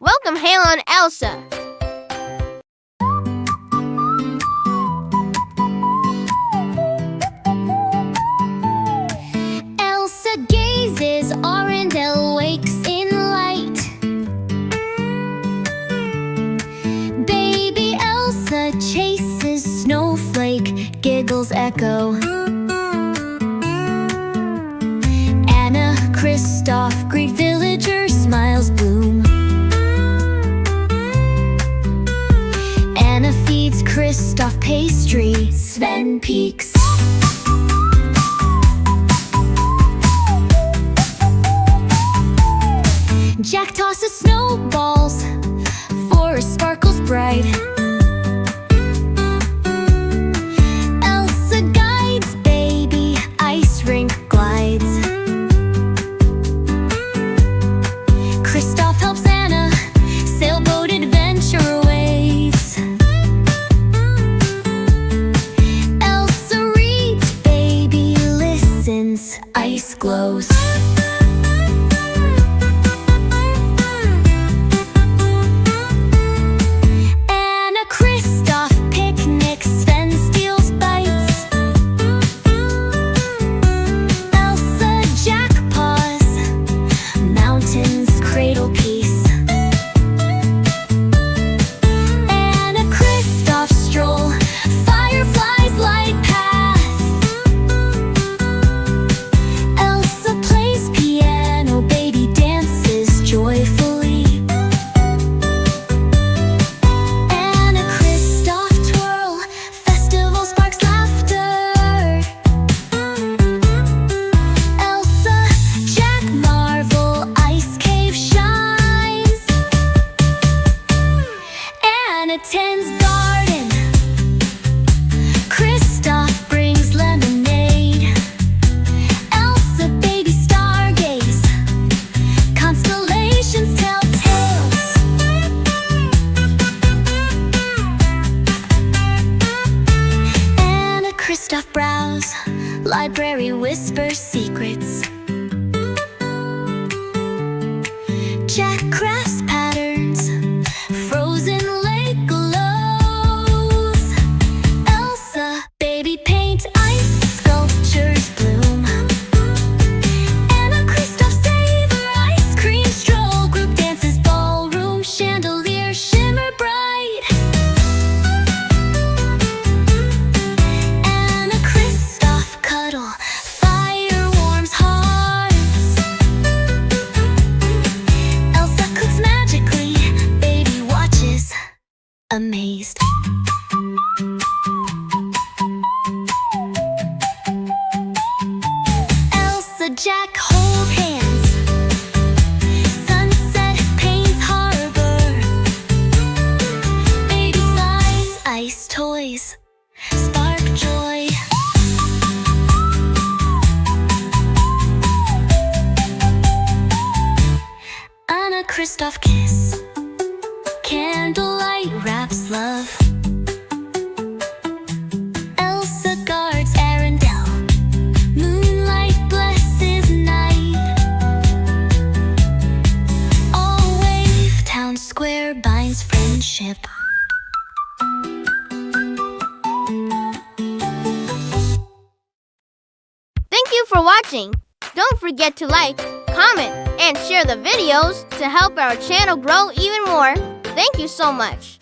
Welcome, Halon Elsa. Elsa gazes, Arendelle wakes in light. Baby Elsa chases Snowflake, giggles echo. Anna, Kristoff greet villagers, smiles bloom. Anna feeds Kristoff pastry, Sven peeks. Jack tosses snowballs, forest sparkles bright. Elsa guides baby, ice rink glides. Kristoff helps Anna, sailboat adventure waves. Elsa reads baby, listens, ice glows. Tens garden, Kristoff brings lemonade. Elsa baby stargaze, constellations tell tales. Anna Kristoff browse, library whispers secrets. Jack crafts patterns, Frozen paint ice sculptures bloom. Anna Kristoff savor ice cream stroll. Group dances ballroom, chandelier shimmer bright. Anna Kristoff cuddle, fire warms hearts. Elsa cooks magically, baby watches amazed. Jack hold hands, sunset paints harbor. Baby sighs, ice toys spark joy. Anna Kristoff kiss, candlelight wraps love. Elsa guards Arendelle, moonlight blesses night. All wave, town square binds friendship. Thank you for watching. Don't forget to like, comment, and share the videos to help our channel grow even more. Thank you so much.